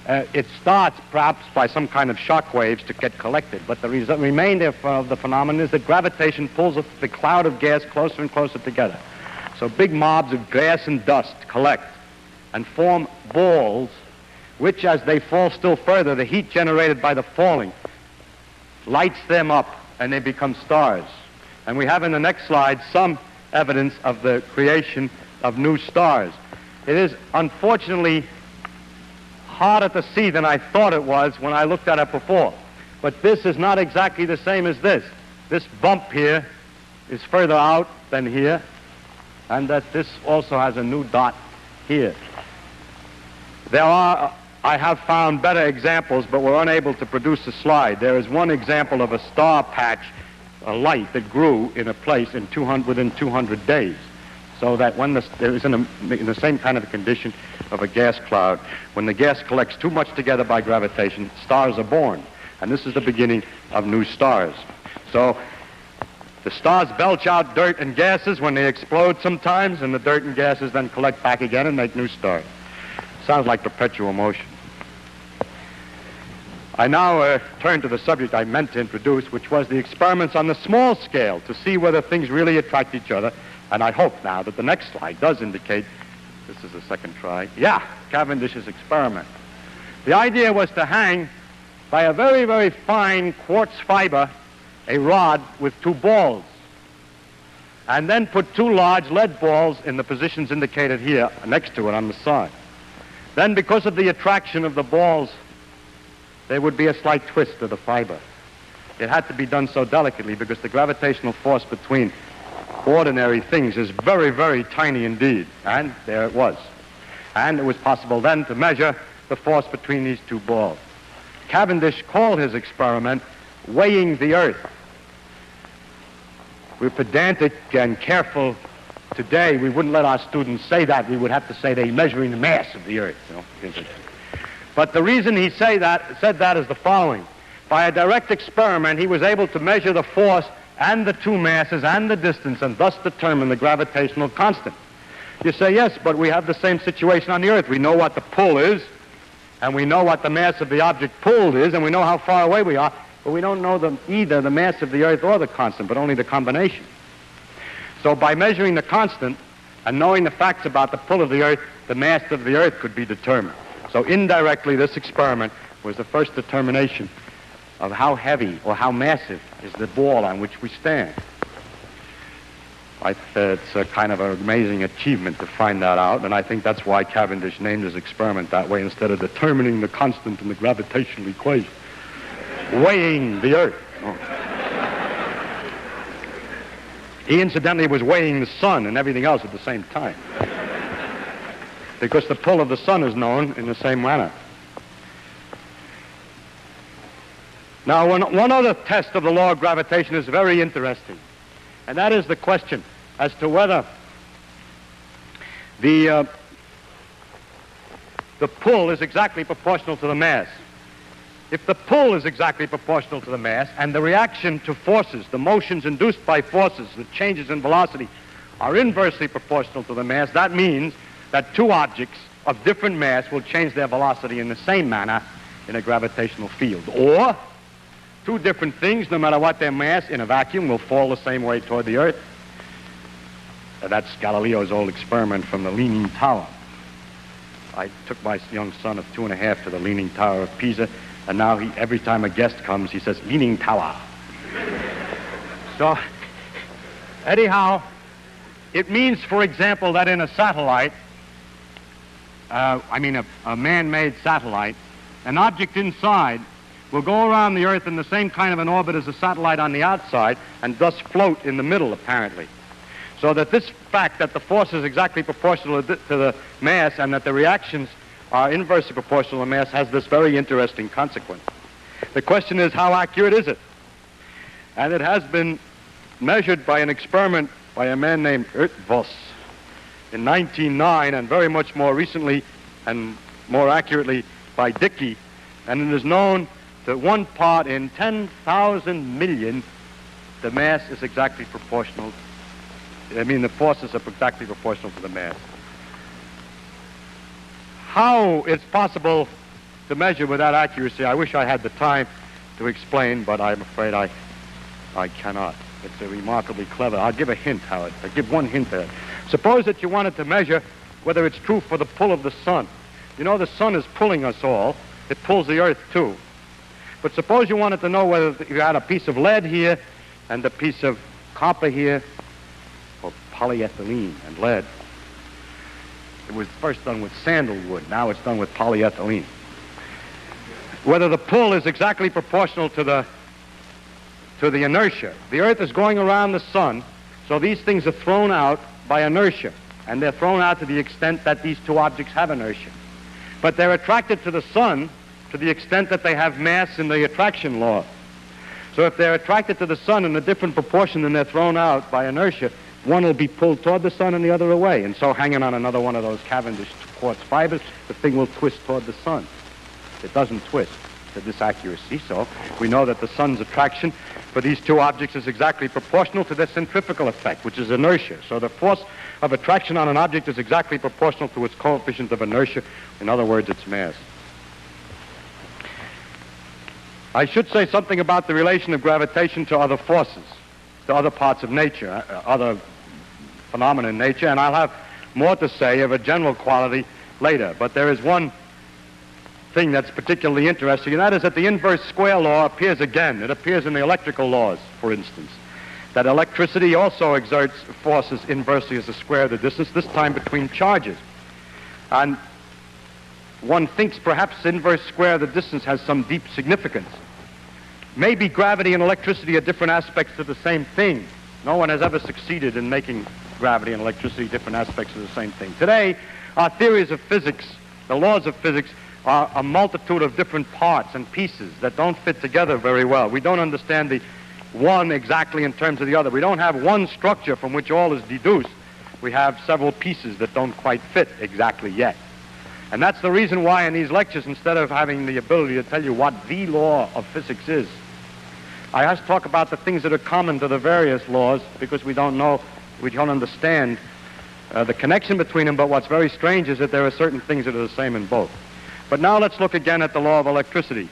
it starts perhaps by some kind of shock waves to get collected, but the remainder of the phenomenon is that gravitation pulls the cloud of gas closer and closer together. So big mobs of gas and dust collect and form balls, which as they fall still further, the heat generated by the falling lights them up and they become stars. And we have in the next slide some evidence of the creation of new stars. It is unfortunately harder to see than I thought it was when I looked at it before. But this is not exactly the same as this. This bump here is further out than here, and that this also has a new dot here. I have found better examples, but we're unable to produce a slide. There is one example of a star patch, a light that grew in a place within 200 days. So that when it was in the same kind of a condition of a gas cloud, when the gas collects too much together by gravitation, stars are born. And this is the beginning of new stars. So the stars belch out dirt and gases when they explode sometimes, and the dirt and gases then collect back again and make new stars. Sounds like perpetual motion. I now turn to the subject I meant to introduce, which was the experiments on the small scale to see whether things really attract each other. And I hope now that the next slide does indicate, this is the second try, Cavendish's experiment. The idea was to hang by a very, very fine quartz fiber a rod with two balls, and then put two large lead balls in the positions indicated here next to it on the side. Then, because of the attraction of the balls, there would be a slight twist of the fiber. It had to be done so delicately because the gravitational force between ordinary things is very, very tiny indeed. And there it was. And it was possible then to measure the force between these two balls. Cavendish called his experiment weighing the Earth. We're pedantic and careful today. We wouldn't let our students say that. We would have to say they're measuring the mass of the Earth. But the reason he said that is the following. By a direct experiment, he was able to measure the force and the two masses and the distance, and thus determine the gravitational constant. You say, yes, but we have the same situation on the Earth. We know what the pull is, and we know what the mass of the object pulled is, and we know how far away we are, but we don't know either the mass of the Earth or the constant, but only the combination. So by measuring the constant and knowing the facts about the pull of the Earth, the mass of the Earth could be determined. So indirectly, this experiment was the first determination of how heavy or how massive is the ball on which we stand. It's a kind of an amazing achievement to find that out, and I think that's why Cavendish named his experiment that way instead of determining the constant in the gravitational equation. Weighing the Earth. He incidentally was weighing the sun and everything else at the same time, because the pull of the sun is known in the same manner. Now, one other test of the law of gravitation is very interesting, and that is the question as to whether the pull is exactly proportional to the mass. If the pull is exactly proportional to the mass, and the reaction to forces, the motions induced by forces, the changes in velocity, are inversely proportional to the mass, that means that two objects of different mass will change their velocity in the same manner in a gravitational field. Or two different things, no matter what their mass, in a vacuum, will fall the same way toward the Earth. That's Galileo's old experiment from the Leaning Tower. I took my young son of 2.5 to the Leaning Tower of Pisa, and now every time a guest comes, he says, Leaning Tower. So, anyhow, it means, for example, that in a satellite, a man-made satellite, an object inside will go around the Earth in the same kind of an orbit as a satellite on the outside, and thus float in the middle, apparently. So that this fact that the force is exactly proportional to the mass and that the reactions are inversely proportional to the mass has this very interesting consequence. The question is, how accurate is it? And it has been measured by an experiment by a man named Ertvoss in 1909, and very much more recently and more accurately by Dickey, and it is known that 1 part in 10,000 million, the mass is exactly proportional. The forces are exactly proportional to the mass. How it's possible to measure with that accuracy. I wish I had the time to explain, but I'm afraid I cannot. It's a remarkably clever. I'll give a hint, Howard. I'll give one hint there. Suppose that you wanted to measure whether it's true for the pull of the sun. You know, the sun is pulling us all. It pulls the earth, too. But suppose you wanted to know whether you had a piece of lead here and a piece of copper here, or polyethylene and lead. It was first done with sandalwood. Now it's done with polyethylene. Whether the pull is exactly proportional to the inertia. The earth is going around the sun, so these things are thrown out by inertia, and they're thrown out to the extent that these two objects have inertia. But they're attracted to the sun to the extent that they have mass in the attraction law. So if they're attracted to the sun in a different proportion than they're thrown out by inertia, one will be pulled toward the sun and the other away. And so hanging on another one of those Cavendish quartz fibers, the thing will twist toward the sun. It doesn't twist to this accuracy, so we know that the sun's attraction for these two objects is exactly proportional to their centrifugal effect, which is inertia. So the force of attraction on an object is exactly proportional to its coefficient of inertia. In other words, its mass. I should say something about the relation of gravitation to other forces, to other parts of nature, other phenomena in nature, and I'll have more to say of a general quality later. But there is one thing that's particularly interesting, and that is that the inverse square law appears again. It appears in the electrical laws, for instance, that electricity also exerts forces inversely as the square of the distance, this time between charges. And one thinks perhaps inverse square of the distance has some deep significance. Maybe gravity and electricity are different aspects of the same thing. No one has ever succeeded in making gravity and electricity different aspects of the same thing. Today, our theories of physics, the laws of physics, are a multitude of different parts and pieces that don't fit together very well. We don't understand the one exactly in terms of the other. We don't have one structure from which all is deduced. We have several pieces that don't quite fit exactly yet. And that's the reason why in these lectures, instead of having the ability to tell you what the law of physics is, I have to talk about the things that are common to the various laws, because we don't know, we don't understand the connection between them. But what's very strange is that there are certain things that are the same in both. But now let's look again at the law of electricity.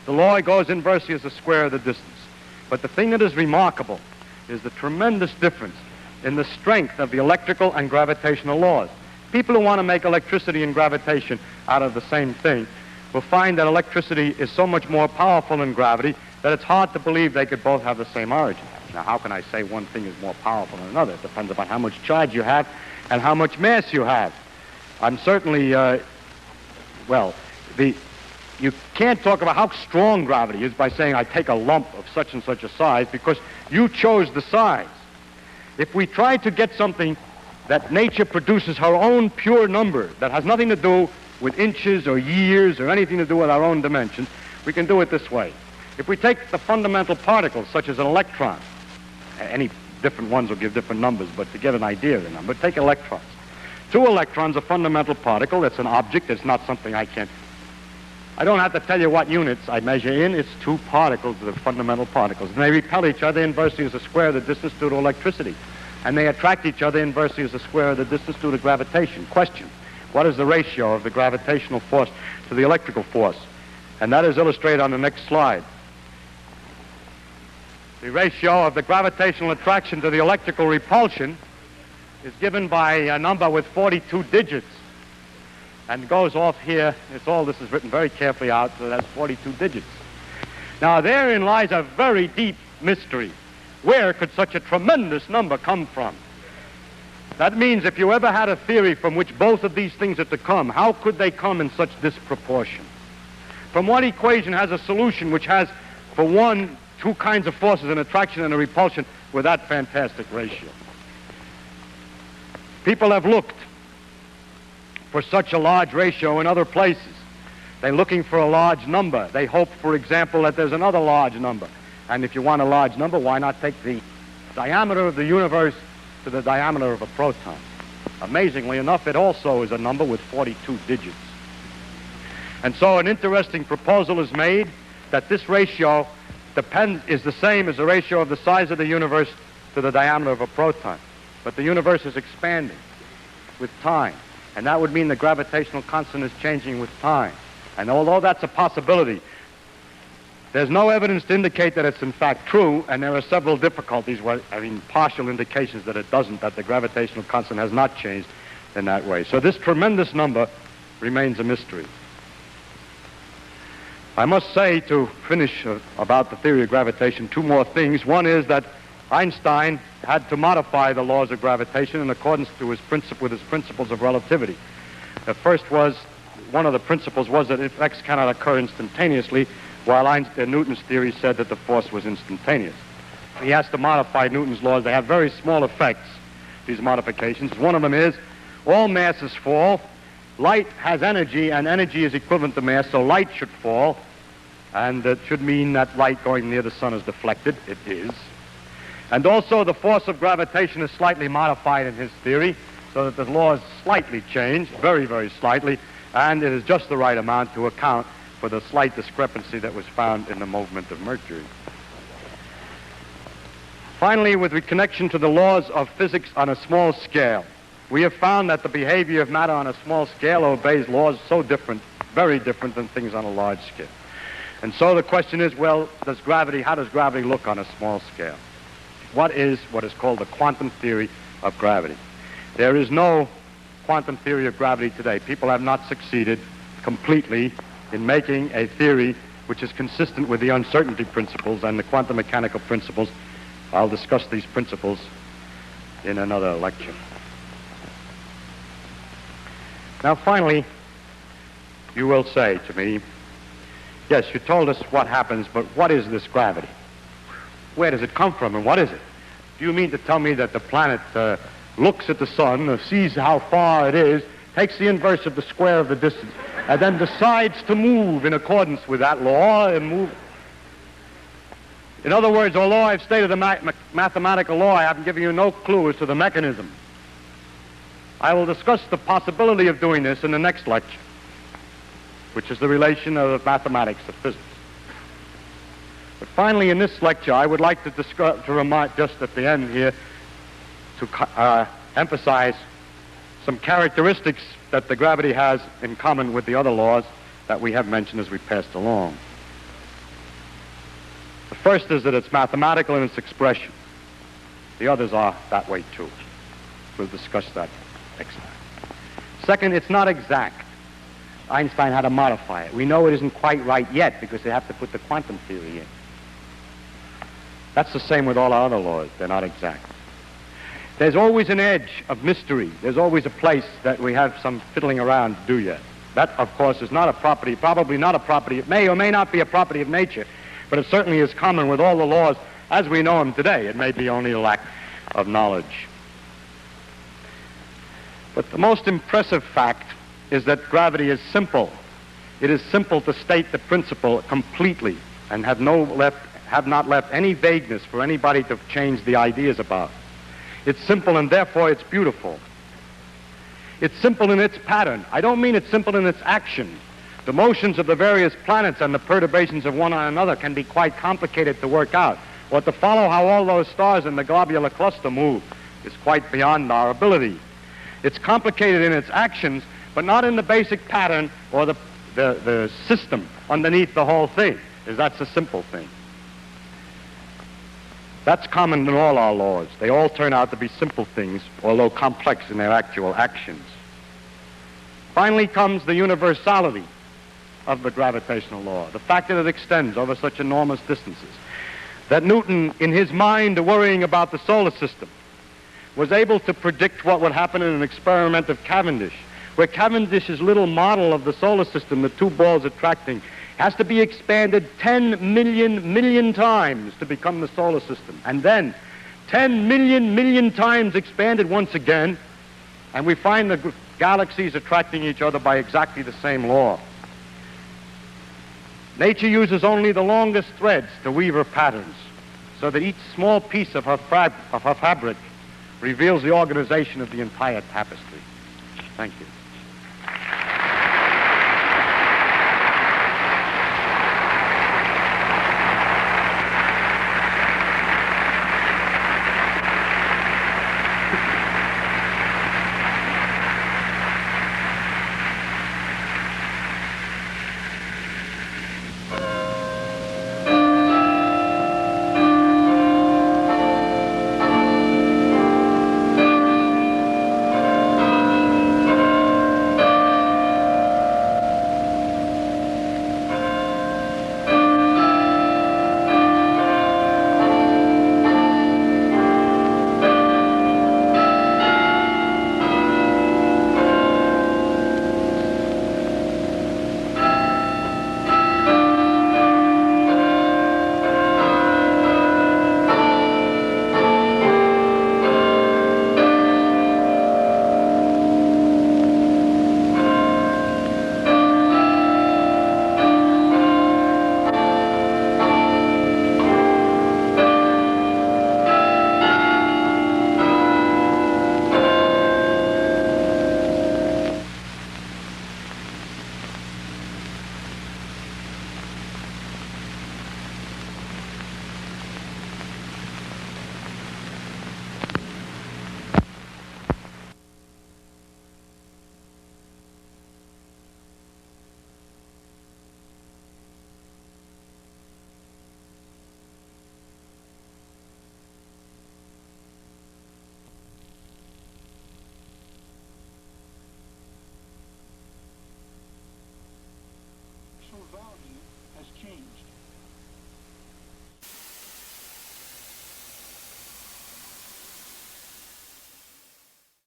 The law goes inversely as the square of the distance. But the thing that is remarkable is the tremendous difference in the strength of the electrical and gravitational laws. People who want to make electricity and gravitation out of the same thing will find that electricity is so much more powerful than gravity that it's hard to believe they could both have the same origin. Now, how can I say one thing is more powerful than another? It depends upon how much charge you have and how much mass you have. I'm certainly, you can't talk about how strong gravity is by saying I take a lump of such and such a size, because you chose the size. If we try to get something that nature produces her own pure number that has nothing to do with inches or years or anything to do with our own dimensions, we can do it this way. If we take the fundamental particles, such as an electron, any different ones will give different numbers, but to get an idea of the number, take electrons. 2 electrons, a fundamental particle. It's an object. It's not something I don't have to tell you what units I measure in. It's 2 particles, the fundamental particles. And they repel each other inversely as the square of the distance due to electricity. And they attract each other inversely as the square of the distance due to gravitation. Question: what is the ratio of the gravitational force to the electrical force? And that is illustrated on the next slide. The ratio of the gravitational attraction to the electrical repulsion is given by a number with 42 digits. And goes off here. This is written very carefully out, so that's 42 digits. Now, therein lies a very deep mystery. Where could such a tremendous number come from? That means if you ever had a theory from which both of these things are to come, how could they come in such disproportion? From what equation has a solution which has, for one, 2 kinds of forces, an attraction and a repulsion, with that fantastic ratio? People have looked for such a large ratio in other places. They're looking for a large number. They hope, for example, that there's another large number. And if you want a large number, why not take the diameter of the universe to the diameter of a proton? Amazingly enough, it also is a number with 42 digits. And so an interesting proposal is made that this ratio is the same as the ratio of the size of the universe to the diameter of a proton. But the universe is expanding with time. And that would mean the gravitational constant is changing with time. And although that's a possibility, there's no evidence to indicate that it's in fact true, and there are several difficulties, partial indications that it doesn't, that the gravitational constant has not changed in that way. So this tremendous number remains a mystery. I must say, to finish about the theory of gravitation, two more things. One is that Einstein had to modify the laws of gravitation in accordance to with his principles of relativity. The first was, one of the principles was that effects cannot occur instantaneously, while Newton's theory said that the force was instantaneous. He has to modify Newton's laws. They have very small effects, these modifications. One of them is all masses fall. Light has energy, and energy is equivalent to mass, so light should fall, and it should mean that light going near the sun is deflected. It is. And also the force of gravitation is slightly modified in his theory, so that the laws slightly change, very, very slightly, and it is just the right amount to account for the slight discrepancy that was found in the movement of Mercury. Finally, with connection to the laws of physics on a small scale, we have found that the behavior of matter on a small scale obeys laws so different, very different than things on a large scale. And so the question is, well, how does gravity look on a small scale? What is called the quantum theory of gravity? There is no quantum theory of gravity today. People have not succeeded completely in making a theory which is consistent with the uncertainty principles and the quantum mechanical principles. I'll discuss these principles in another lecture. Now, finally, you will say to me, yes, you told us what happens, but what is this gravity? Where does it come from, and what is it? Do you mean to tell me that the planet looks at the sun, sees how far it is, takes the inverse of the square of the distance, and then decides to move in accordance with that law and move? In other words, although I've stated a mathematical law, I haven't given you no clue as to the mechanism. I will discuss the possibility of doing this in the next lecture, which is the relation of mathematics to physics. But finally, in this lecture, I would like to remind, just at the end here, to emphasize some characteristics that the gravity has in common with the other laws that we have mentioned as we passed along. The first is that it's mathematical in its expression. The others are that way too. We'll discuss that next time. Second, it's not exact. Einstein had to modify it. We know it isn't quite right yet because they have to put the quantum theory in. That's the same with all our other laws. They're not exact. There's always an edge of mystery. There's always a place that we have some fiddling around to do yet. That, of course, is not a property, probably not a property. It may or may not be a property of nature, but it certainly is common with all the laws as we know them today. It may be only a lack of knowledge. But the most impressive fact is that gravity is simple. It is simple to state the principle completely and have not left any vagueness for anybody to change the ideas about. It's simple and therefore it's beautiful. It's simple in its pattern. I don't mean it's simple in its action. The motions of the various planets and the perturbations of one on another can be quite complicated to work out. Or to follow how all those stars in the globular cluster move is quite beyond our ability. It's complicated in its actions, but not in the basic pattern or the system underneath the whole thing, because that's a simple thing. That's common in all our laws. They all turn out to be simple things, although complex in their actual actions. Finally comes the universality of the gravitational law, the fact that it extends over such enormous distances. That Newton, in his mind worrying about the solar system, was able to predict what would happen in an experiment of Cavendish, where Cavendish's little model of the solar system, the two balls attracting, has to be expanded 10 million times to become the solar system. And then 10 million times expanded once again, and we find the galaxies attracting each other by exactly the same law. Nature uses only the longest threads to weave her patterns, so that each small piece of her fabric reveals the organization of the entire tapestry. Thank you.